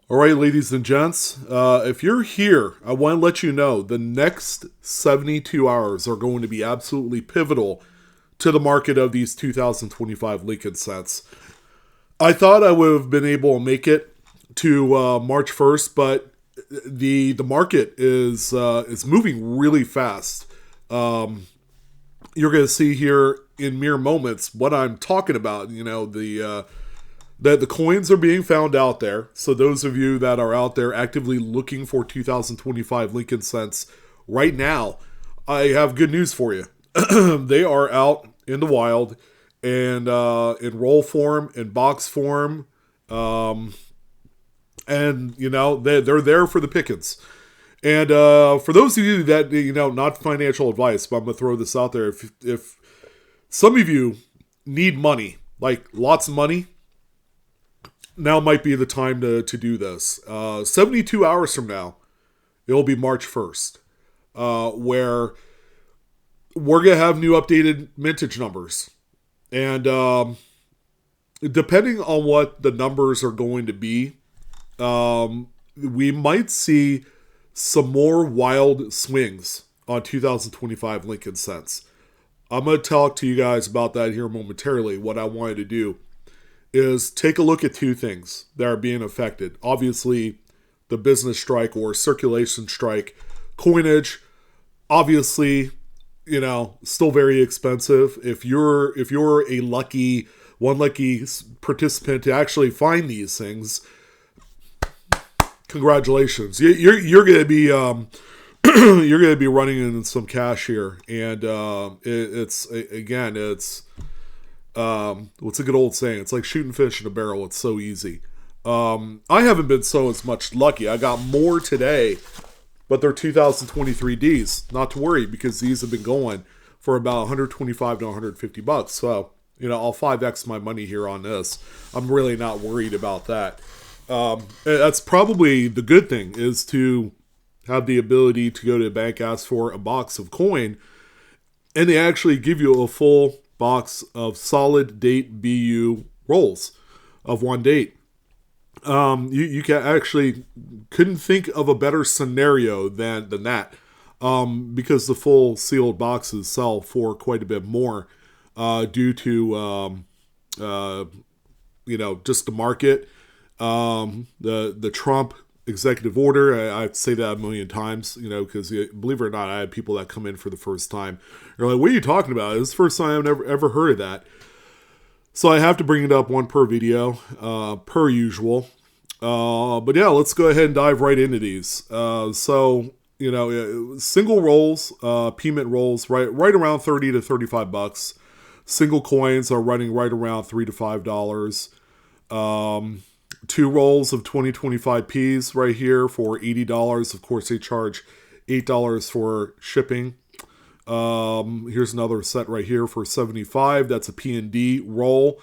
All right, ladies and gents, if you're here, I want to let you know the next 72 hours are going to be absolutely pivotal to the market of these 2025 Lincoln sets. I thought I would have been able to make it to March 1st, but the market is moving really fast. You're going to see here in mere moments what I'm talking about. You know, the coins are being found out there. So those of you that are out there actively looking for 2025 Lincoln cents right now, I have good news for you. They are out in the wild and in roll form, in box form, and you know they're there for the pickings. And for those of you that not financial advice, but I'm gonna throw this out there. If some of you need money, like lots of money, now might be the time to do this. 72 hours from now, it'll be March 1st, where we're going to have new updated mintage numbers. And depending on what the numbers are going to be, we might see some more wild swings on 2025 Lincoln cents. I'm going to talk to you guys about that here momentarily. What I wanted to do is take a look at two things that are being affected. Obviously, the business strike or circulation strike, coinage, obviously, still very expensive. If you're a lucky participant to actually find these things, congratulations. You're going to be you're going to be running in some cash here, and it's what's a good old saying? It's like shooting fish in a barrel. It's so easy. I haven't been so as much lucky. I got more today, but they're 2023 Ds. Not to worry, because these have been going for about 125 to 150 bucks. So, I'll 5x my money here on this. I'm really not worried about that. That's probably the good thing, is to have the ability to go to the bank, ask for a box of coin, and they actually give you a full box of solid date BU rolls of one date. You can actually couldn't think of a better scenario than that, because the full sealed boxes sell for quite a bit more due to just the market, the Trump executive order. I say that a million times, because believe it or not, I had people that come in for the first time. They're like, "What are you talking about? This is the first time I've ever heard of that." So I have to bring it up one per video, per usual. But yeah, let's go ahead and dive right into these. Single rolls, P-mint rolls, right around 30 to 35 bucks. Single coins are running right around $3 to $5. Two rolls of 2025 Ps right here for $80. Of course, they charge $8 for shipping. Here's another set right here for $75. That's a P&D roll.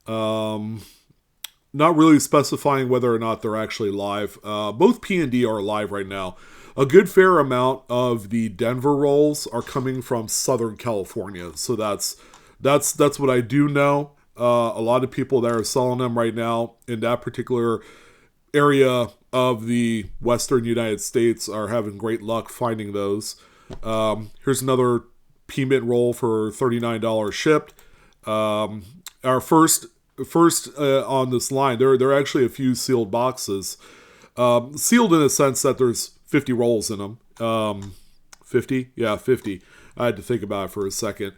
Not really specifying whether or not they're actually live. Both P&D are live right now. A good fair amount of the Denver rolls are coming from Southern California. So that's what I do know. A lot of people that are selling them right now in that particular area of the Western United States are having great luck finding those. Here's another P-mint roll for $39 shipped. Our first on this line, there are actually a few sealed boxes. Sealed in a sense that there's 50 rolls in them. 50? Yeah, 50. I had to think about it for a second.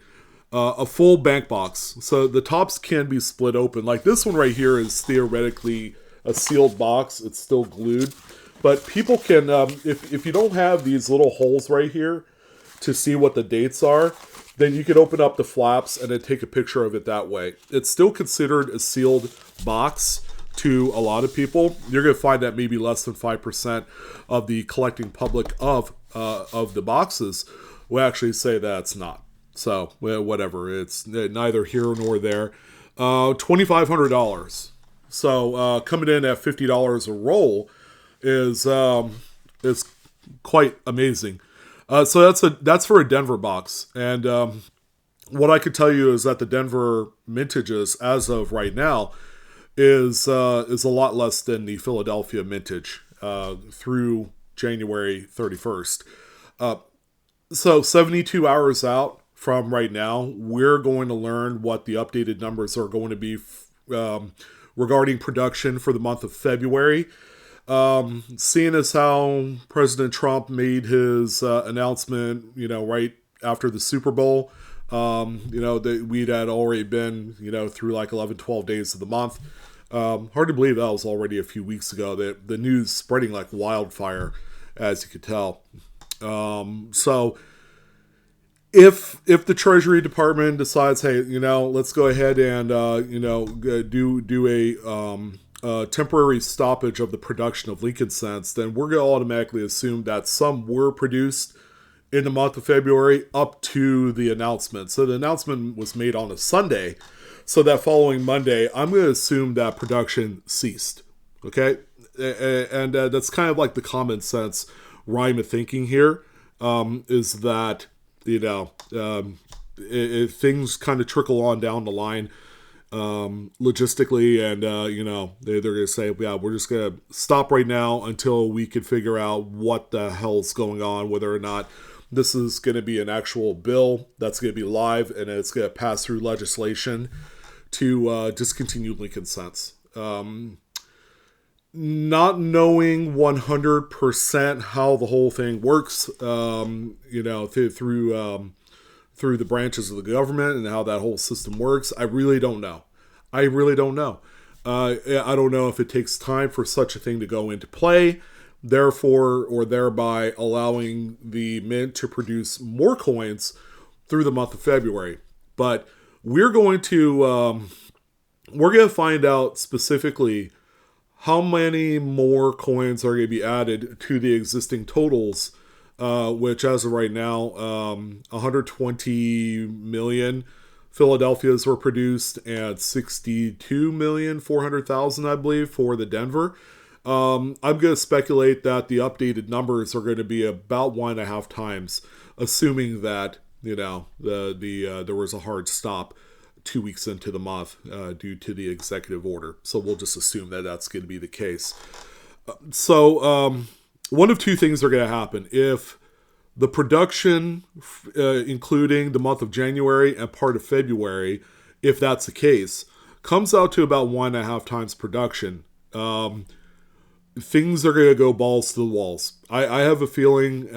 A full bank box. So the tops can be split open. Like this one right here is theoretically a sealed box. It's still glued. But people can, if you don't have these little holes right here to see what the dates are, then you can open up the flaps and then take a picture of it that way. It's still considered a sealed box to a lot of people. You're going to find that maybe less than 5% of the collecting public of the boxes will actually say that it's not. So, whatever. It's neither here nor there. $2,500. So, coming in at $50 a roll is quite amazing. So that's for a Denver box. And what I could tell you is that the Denver mintages, as of right now, is a lot less than the Philadelphia mintage through January 31st. So 72 hours out from right now, we're going to learn what the updated numbers are going to be regarding production for the month of February. Seeing as how President Trump made his announcement, right after the Super Bowl, that we'd had already been, through like 11, 12 days of the month. Hard to believe that was already a few weeks ago. The news spreading like wildfire, as you could tell. So if the Treasury Department decides, hey, let's go ahead and do a temporary stoppage of the production of Lincoln Cents, then we're going to automatically assume that some were produced in the month of February up to the announcement. So the announcement was made on a Sunday. So that following Monday, I'm going to assume that production ceased. Okay? And that's kind of like the common sense rhyme of thinking here, is that, if things kind of trickle on down the line logistically, and, they're going to say, yeah, we're just going to stop right now until we can figure out what the hell's going on, whether or not this is going to be an actual bill that's going to be live and it's going to pass through legislation to discontinue Lincoln Cents. Not knowing 100% how the whole thing works, through the branches of the government and how that whole system works, I really don't know. I don't know if it takes time for such a thing to go into play, therefore or thereby allowing the mint to produce more coins through the month of February. But we're going to find out specifically how many more coins are going to be added to the existing totals, which as of right now, 120 million Philadelphia's were produced and 62,400,000, I believe, for the Denver. I'm going to speculate that the updated numbers are going to be about 1.5 times, assuming that there was a hard stop 2 weeks into the month due to the executive order. So we'll just assume that that's going to be the case. So one of two things are going to happen. If the production, including the month of January and part of February, if that's the case, comes out to about 1.5 times production, things are going to go balls to the walls. I have a feeling,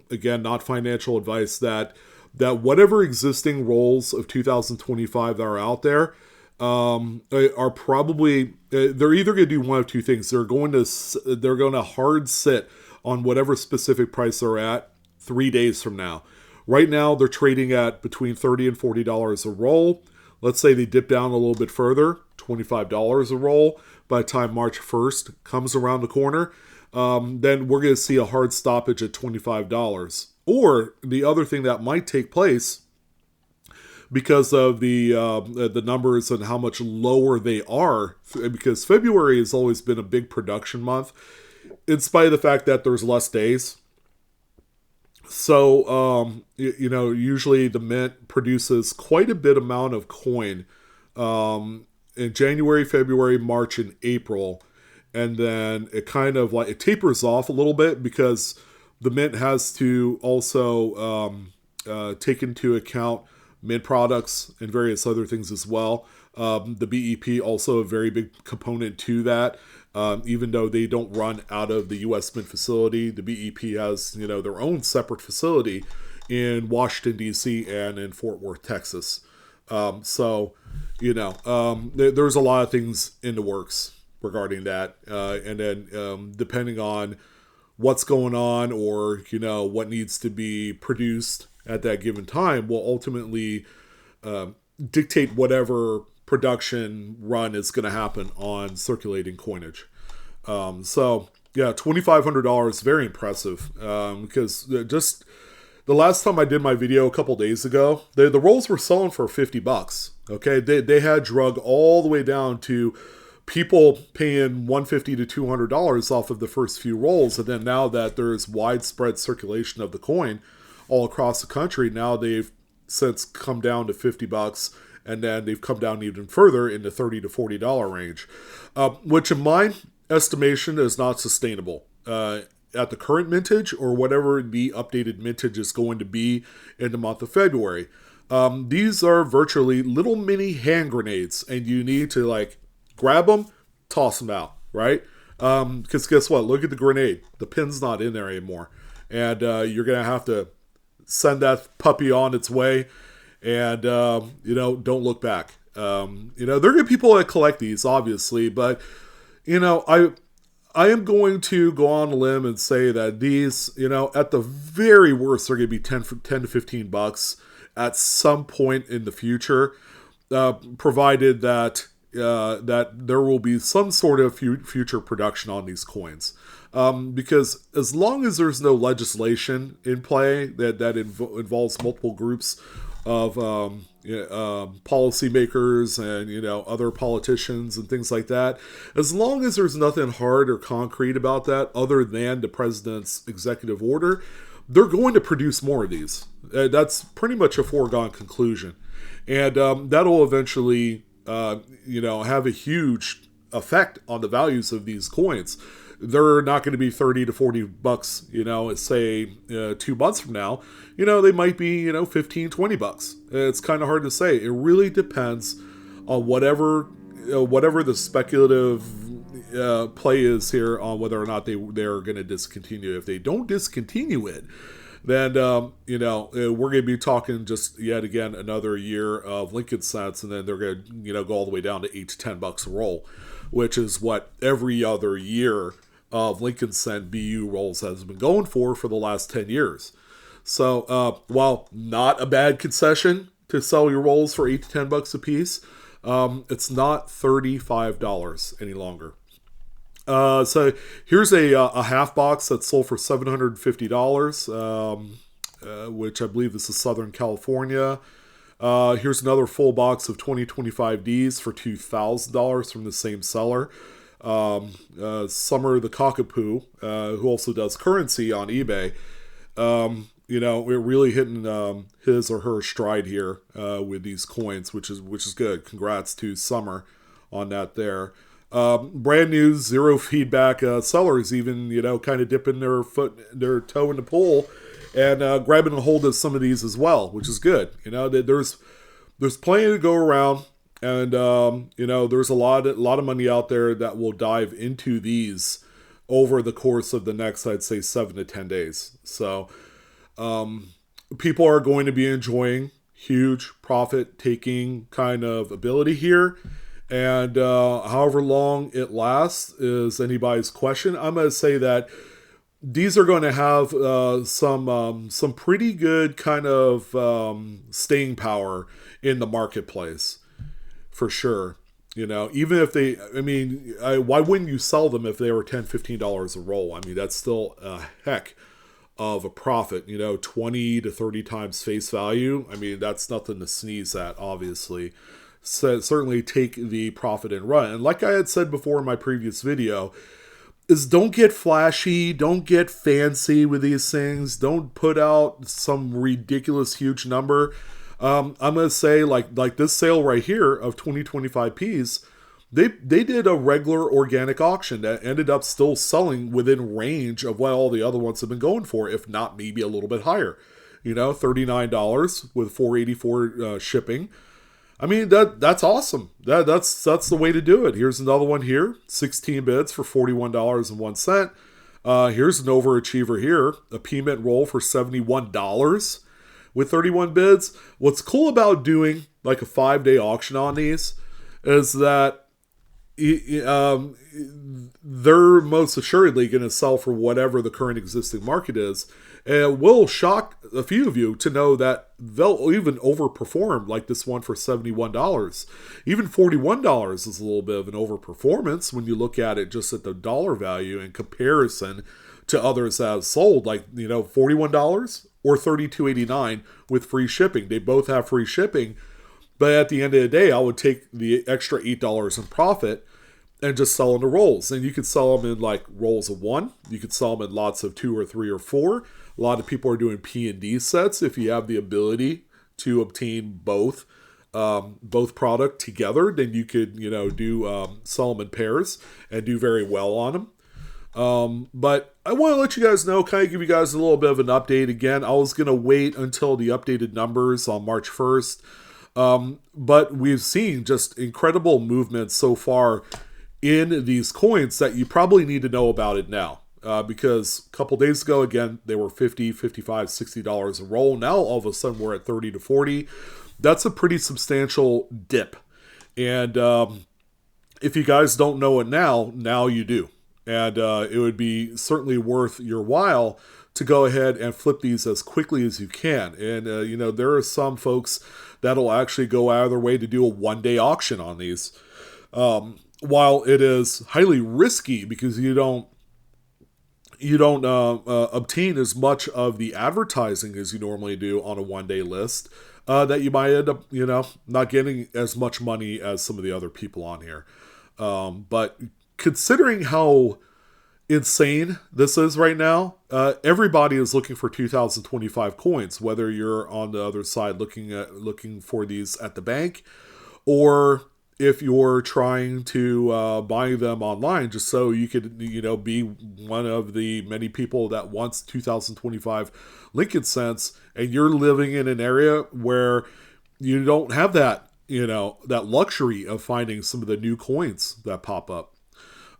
again, not financial advice, that whatever existing rolls of 2025 that are out there are probably, they're either going to do one of two things. They're going to hard sit on whatever specific price they're at 3 days from now. Right now, they're trading at between $30 and $40 a roll. Let's say they dip down a little bit further, $25 a roll. By the time March 1st comes around the corner, then we're going to see a hard stoppage at $25. Or the other thing that might take place, because of the numbers and how much lower they are, because February has always been a big production month, in spite of the fact that there's less days. So, usually the mint produces quite a bit amount of coin in January, February, March, and April. And then it kind of it tapers off a little bit because the mint has to also take into account mint products and various other things as well. The BEP also a very big component to that. Even though they don't run out of the U.S. Mint facility, the BEP has their own separate facility in Washington, D.C. and in Fort Worth, Texas. There's a lot of things in the works regarding that. And then depending on what's going on or, what needs to be produced at that given time will ultimately dictate whatever production run is going to happen on circulating coinage. $2,500, very impressive. Because just the last time I did my video a couple days ago, the rolls were selling for $50. Okay, they had drug all the way down to people paying $150 to $200 off of the first few rolls, and then now that there's widespread circulation of the coin all across the country, now they've since come down to $50, and then they've come down even further in the $30 to $40 range, which in my estimation is not sustainable at the current mintage or whatever the updated mintage is going to be in the month of February. These are virtually little mini hand grenades, and you need to like grab them, toss them out, right? Because guess what? Look at the grenade. The pin's not in there anymore. And you're going to have to send that puppy on its way and, don't look back. There are going to be people that collect these, obviously, but, I am going to go on a limb and say that these, at the very worst, they're going to be 10 to $15 at some point in the future, provided that that there will be some sort of future production on these coins. Because as long as there's no legislation in play that involves multiple groups of policymakers and other politicians and things like that, as long as there's nothing hard or concrete about that other than the president's executive order, they're going to produce more of these. That's pretty much a foregone conclusion, and that'll eventually have a huge effect on the values of these coins. They're not going to be $30 to $40, say 2 months from now. They might be, $15, $20. It's kind of hard to say. It really depends on whatever the speculative play is here on whether or not they're going to discontinue. If they don't discontinue it, then, we're going to be talking just yet again another year of Lincoln cents, and then they're going to, go all the way down to $8 to $10 a roll, which is what every other year of Lincoln cent BU rolls has been going for the last 10 years. So, while not a bad concession to sell your rolls for $8 to $10 a piece, it's not $35 any longer. So here's a half box that's sold for $750, which I believe this is Southern California. Here's another full box of 2025Ds for $2,000 from the same seller. Summer the Cockapoo, who also does currency on eBay, we're really hitting his or her stride here with these coins, which is good. Congrats to Summer on that there. Brand new, zero feedback sellers even, kind of dipping their toe in the pool and grabbing a hold of some of these as well, which is good. There's plenty to go around, and there's a lot of money out there that will dive into these over the course of the next, I'd say, 7 to 10 days. So people are going to be enjoying huge profit taking kind of ability here. And however long it lasts is anybody's question. I'm going to say that these are going to have some pretty good kind of staying power in the marketplace, for sure. Even if why wouldn't you sell them if they were $10, $15 a roll? I mean, that's still a heck of a profit, 20 to 30 times face value. I mean, that's nothing to sneeze at, obviously. So certainly take the profit and run. And like I had said before in my previous video, is don't get flashy, don't get fancy with these things, don't put out some ridiculous huge number. I'm going to say like this sale right here of 2025Ps, they did a regular organic auction that ended up still selling within range of what all the other ones have been going for, if not maybe a little bit higher. $39 with $484 shipping. I mean, that's awesome. That's the way to do it. Here's another one here, 16 bids for $41.01. Here's an overachiever here, a P-Mint roll for $71 with 31 bids. What's cool about doing like a 5-day auction on these is that they're most assuredly going to sell for whatever the current existing market is. And it will shock a few of you to know that they'll even overperform, like this one for $71. Even $41 is a little bit of an overperformance when you look at it just at the dollar value in comparison to others that have sold, like, $41 or $32.89 with free shipping. They both have free shipping, but at the end of the day, I would take the extra $8 in profit and just sell into rolls. And you could sell them in like rolls of 1. You could sell them in lots of 2 or 3 or 4. A lot of people are doing P&D sets if you have the ability to obtain both both product together, then you could, do sell them in pairs and do very well on them. But I want to let you guys know, kind of give you guys a little bit of an update. Again, I was going to wait until the updated numbers on March 1st. But we've seen just incredible movements so far in these coins that you probably need to know about it now. Because a couple days ago, again, they were $50, $55, $60 a roll. Now, all of a sudden, we're at 30 to 40. That's a pretty substantial dip. And if you guys don't know it now you do. And it would be certainly worth your while to go ahead and flip these as quickly as you can. And, there are some folks that'll actually go out of their way to do a one-day auction on these. While it is highly risky because you don't obtain as much of the advertising as you normally do on a one-day list, that you might end up, not getting as much money as some of the other people on here. But considering how insane this is right now, everybody is looking for 2025 coins, whether you're on the other side looking for these at the bank, or if you're trying to buy them online just so you could, be one of the many people that wants 2025 Lincoln cents, and you're living in an area where you don't have that, that luxury of finding some of the new coins that pop up.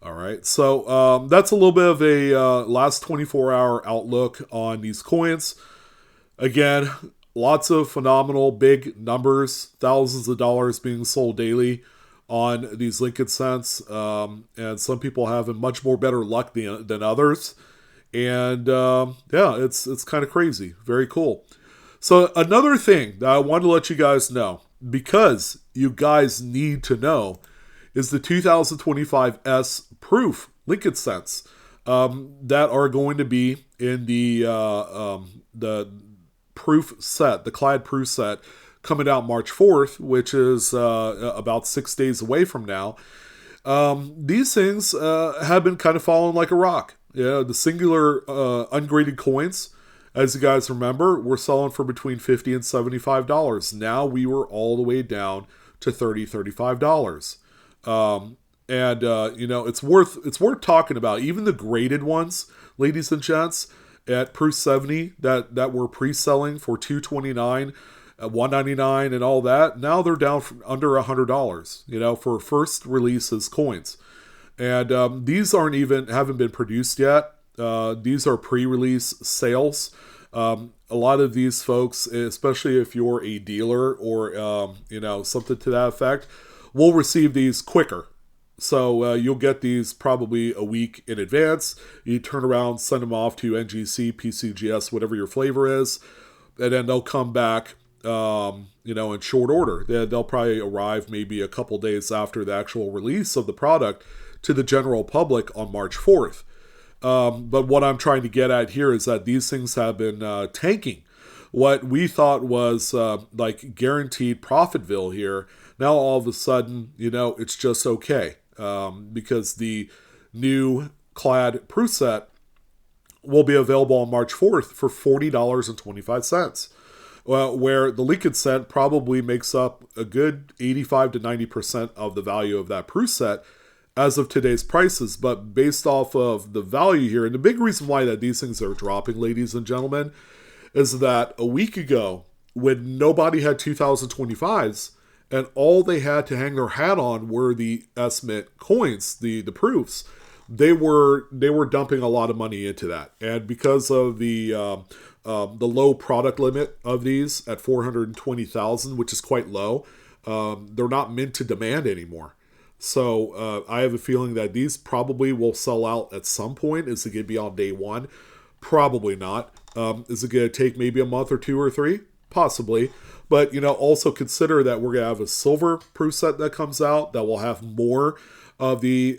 All right, so that's a little bit of a last 24-hour outlook on these coins. Again, lots of phenomenal big numbers, thousands of dollars being sold daily on these Lincoln cents, and some people having much more better luck than others. And it's kind of crazy. Very cool. So another thing that I wanted to let you guys know, because you guys need to know, is the 2025 S proof Lincoln cents that are going to be in the proof set, the Clad proof set, coming out March 4th, which is about 6 days away from now. These things have been kind of falling like a rock. The singular ungraded coins, as you guys remember, were selling for between $50 and $75. Now we were all the way down to $30, $35. It's worth talking about. Even the graded ones, ladies and gents, at Proof 70 that were pre-selling for $229, $199, and all that. Now they're down from under $100. For first releases coins, and these haven't been produced yet. These are pre-release sales. A lot of these folks, especially if you're a dealer or something to that effect, will receive these quicker. So you'll get these probably a week in advance. You turn around, send them off to NGC, PCGS, whatever your flavor is, and then they'll come back, in short order. They'll probably arrive maybe a couple days after the actual release of the product to the general public on March 4th. But what I'm trying to get at here is that these things have been tanking. What we thought was like guaranteed Profitville here, now all of a sudden, it's just okay. Because the new Clad proof set will be available on March 4th for $40.25. Where the Lincoln cent probably makes up a good 85 to 90% of the value of that proof set as of today's prices. But based off of the value here, and the big reason why that these things are dropping, ladies and gentlemen, is that a week ago, when nobody had 2025s, and all they had to hang their hat on were the S-Mint coins, the proofs, they were dumping a lot of money into that. And because of the low product limit of these at 420,000, which is quite low, they're not meant to demand anymore. So I have a feeling that these probably will sell out at some point. Is it going to be on day one? Probably not. Is it going to take maybe a month or two or three? Possibly. But, also consider that we're going to have a silver proof set that comes out that will have more of the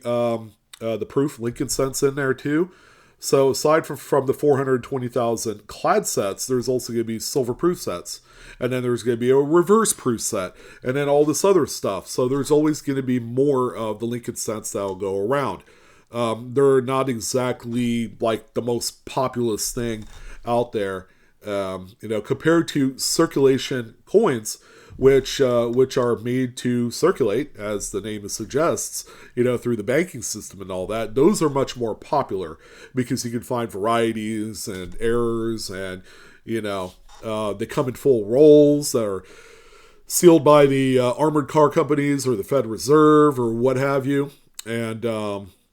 proof Lincoln cents in there too. So aside from the 420,000 Clad sets, there's also going to be silver proof sets. And then there's going to be a reverse proof set. And then all this other stuff. So there's always going to be more of the Lincoln cents that will go around. They're not exactly like the most populous thing out there. Compared to circulation coins, which are made to circulate, as the name suggests, through the banking system and all that. Those are much more popular because you can find varieties and errors, and they come in full rolls that are sealed by the armored car companies or the Fed Reserve or what have you, and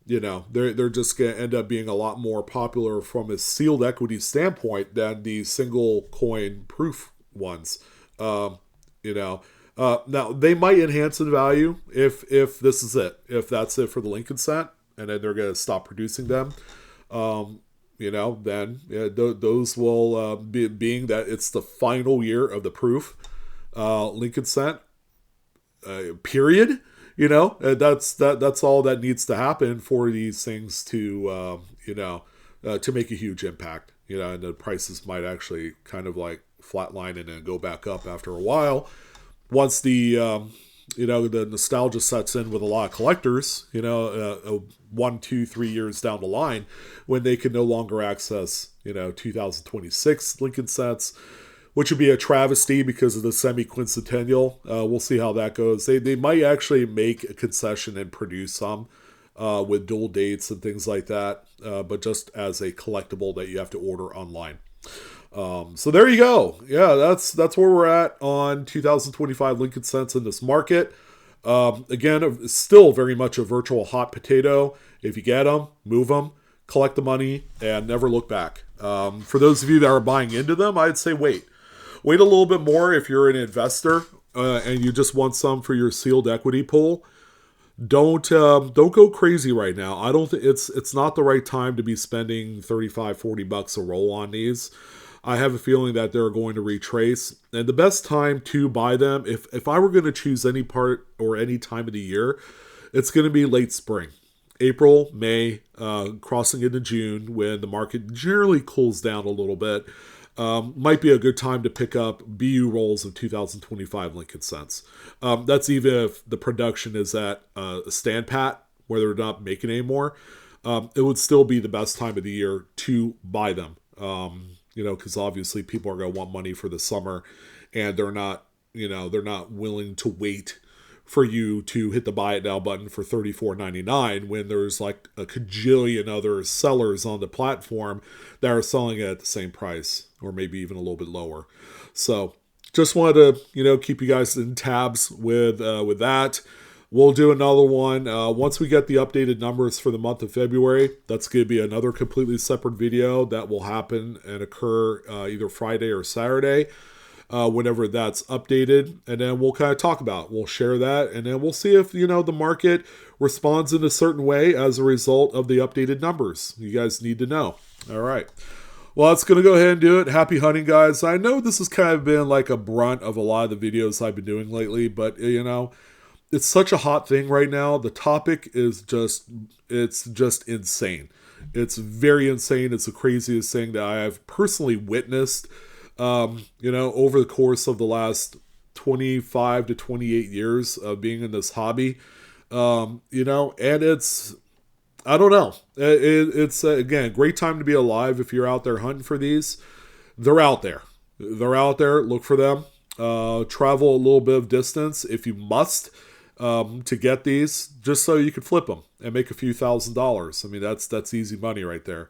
they're just going to end up being a lot more popular from a sealed equity standpoint than the single coin proof ones. Now they might enhance in value if this is it, if that's it for the Lincoln Cent, and then they're going to stop producing them. Those will being that it's the final year of the proof Lincoln Cent period. That's all that needs to happen for these things to to make a huge impact. And the prices might actually kind of like flatline and then go back up after a while. Once the the nostalgia sets in with a lot of collectors, 1, 2, 3 years down the line, when they can no longer access 2026 Lincoln Cents, which would be a travesty because of the semi-quincentennial. We'll see how that goes. They might actually make a concession and produce some with dual dates and things like that, but just as a collectible that you have to order online. So there you go. Yeah, that's where we're at on 2025 Lincoln Cents in this market. Again, still very much a virtual hot potato. If you get them, move them, collect the money, and never look back. For those of you that are buying into them, I'd say wait a little bit more if you're an investor and you just want some for your sealed equity pool. Don't go crazy right now. I don't think it's not the right time to be spending $35-$40 a roll on these. I have a feeling that they're going to retrace, and the best time to buy them, if I were going to choose any part or any time of the year, it's going to be late spring, April, May, crossing into June, when the market generally cools down a little bit. Might be a good time to pick up BU rolls of 2025 Lincoln Cents. That's even if the production is at a stand pat where they're not making anymore. It would still be the best time of the year to buy them. Because obviously people are going to want money for the summer, and they're not willing to wait for you to hit the buy it now button for $34.99 when there's like a cajillion other sellers on the platform that are selling it at the same price or maybe even a little bit lower. So just wanted to, keep you guys in tabs with that. We'll do another one once we get the updated numbers for the month of February. That's going to be another completely separate video that will happen and occur either Friday or Saturday, whenever that's updated. And then we'll kind of talk about it. We'll share that, and then we'll see if, the market responds in a certain way as a result of the updated numbers. You guys need to know. All right. Well, that's going to go ahead and do it. Happy hunting, guys. I know this has kind of been like a brunt of a lot of the videos I've been doing lately, but, it's such a hot thing right now. The topic is just insane. It's very insane. It's the craziest thing that I have personally witnessed, over the course of the last 25 to 28 years of being in this hobby. And it's, I don't know. It's again, a great time to be alive if you're out there hunting for these. They're out there. Look for them. Travel a little bit of distance if you must. To get these, just so you can flip them and make a few $1,000s. I mean, that's easy money right there.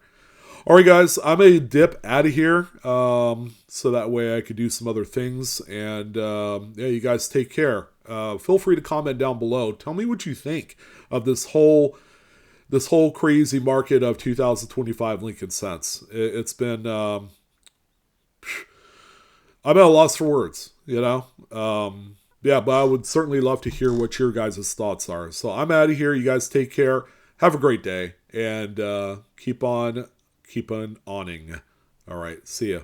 All right, guys, I'm going to dip out of here so that way I could do some other things. And you guys take care. Feel free to comment down below. Tell me what you think of this whole crazy market of 2025 Lincoln Cents. It's been I'm at a loss for words. Yeah, but I would certainly love to hear what your guys' thoughts are. So I'm out of here. You guys take care. Have a great day. And keep on awning. All right. See ya.